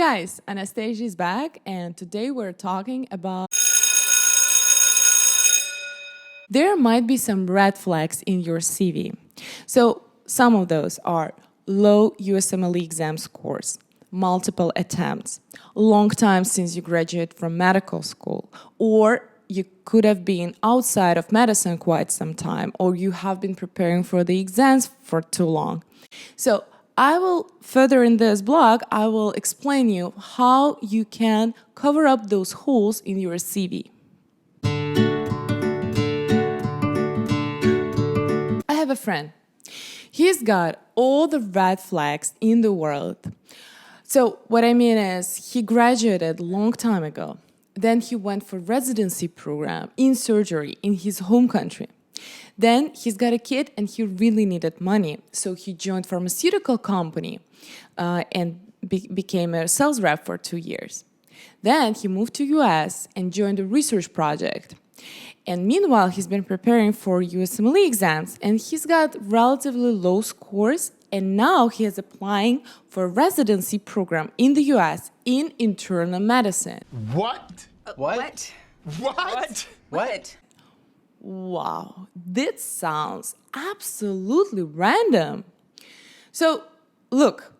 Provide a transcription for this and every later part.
guys, Anastasia is back, and today we're talking about... There might be some red flags in your CV. So some of those are low USMLE exam scores, multiple attempts, long time since you graduated from medical school, or you could have been outside of medicine quite some time, or you have been preparing for the exams for too long. So I will, further in this blog, I will explain you how you can cover up those holes in your CV. I have a friend. He's got all the red flags in the world. So what I mean is he graduated a long time ago. Then he went for residency program in surgery in his home country. Then he's got a kid and he really needed money. So he joined pharmaceutical company and became a sales rep for 2 years. Then he moved to US and joined a research project. And meanwhile, he's been preparing for USMLE exams and he's got relatively low scores. And now he is applying for a residency program in the US in internal medicine. What? What? What? What? Wow, this sounds absolutely random. So look,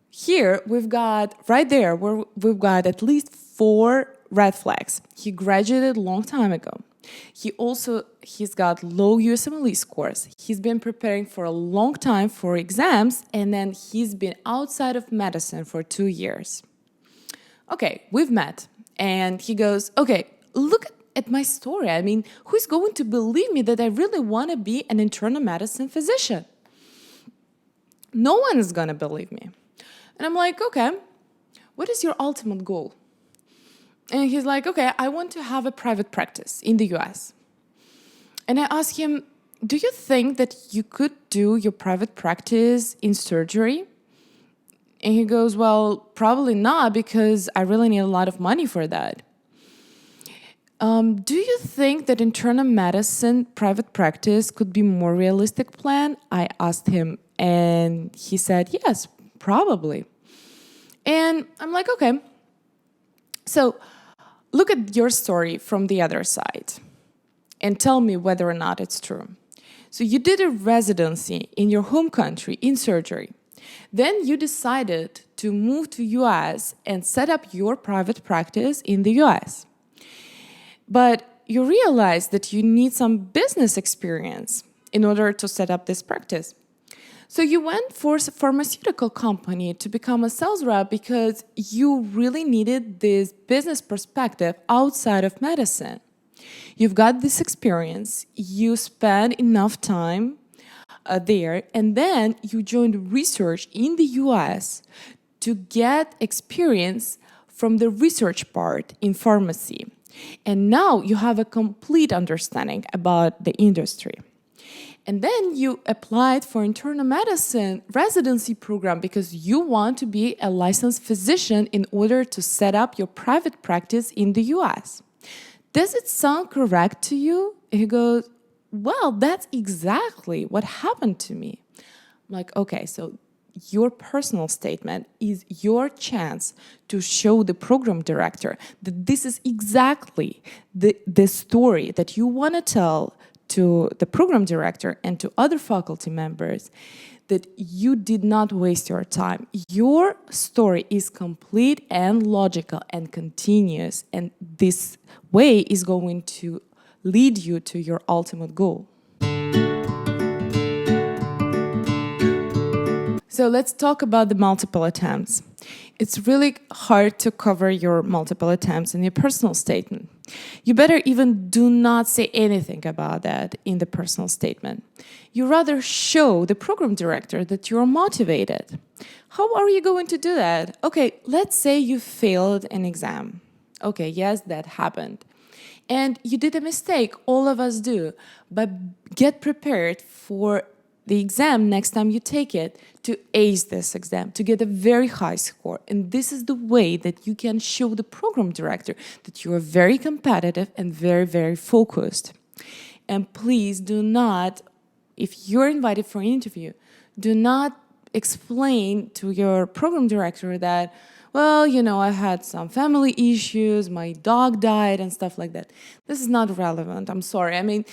here we've got, right there, we've got at least 4 red flags. He graduated a long time ago. He's got low USMLE scores. He's been preparing for a long time for exams, and then he's been outside of medicine for 2 years. Okay, we've met. And he goes, okay, look at my story. I mean, who's going to believe me that I really want to be an internal medicine physician? No one is going to believe me. And I'm like, okay, what is your ultimate goal? And he's like, okay, I want to have a private practice in the US. And I asked him, do you think that you could do your private practice in surgery? And he goes, well, probably not because I really need a lot of money for that. Do you think that internal medicine private practice could be a more realistic plan? I asked him, and he said, yes, probably. And I'm like, okay. So look at your story from the other side and tell me whether or not it's true. So you did a residency in your home country in surgery. Then you decided to move to US and set up your private practice in the US. But you realized that you need some business experience in order to set up this practice. So you went for a pharmaceutical company to become a sales rep because you really needed this business perspective outside of medicine. You've got this experience, you spent enough time there, and then you joined research in the US to get experience from the research part in pharmacy. And now you have a complete understanding about the industry. And then you applied for internal medicine residency program because you want to be a licensed physician in order to set up your private practice in the US. Does it sound correct to you? He goes, well, that's exactly what happened to me. I'm like, okay, so your personal statement is your chance to show the program director that this is exactly the story that you want to tell to the program director and to other faculty members, that you did not waste your time. Your story is complete and logical and continuous, and this way is going to lead you to your ultimate goal. So let's talk about the multiple attempts. It's really hard to cover your multiple attempts in your personal statement. You better even do not say anything about that in the personal statement. You rather show the program director that you're motivated. How are you going to do that? Okay, let's say you failed an exam. Okay, yes, that happened. And you did a mistake, all of us do, but get prepared for the exam next time you take it to ace this exam, to get a very high score. And this is the way that you can show the program director that you are very competitive and very, very focused. And please do not, if you're invited for an interview, do not explain to your program director that, well, I had some family issues, my dog died and stuff like that. This is not relevant. I'm sorry. I mean,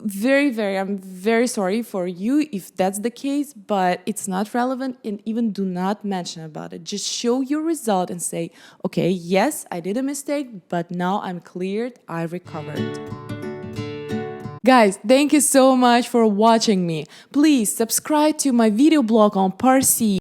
I'm very sorry for you if that's the case, but it's not relevant, and even do not mention about it. Just show your result and say, okay, yes, I did a mistake, but now I'm cleared, I recovered. Guys, thank you so much for watching me. Please subscribe to my video blog on Parceed.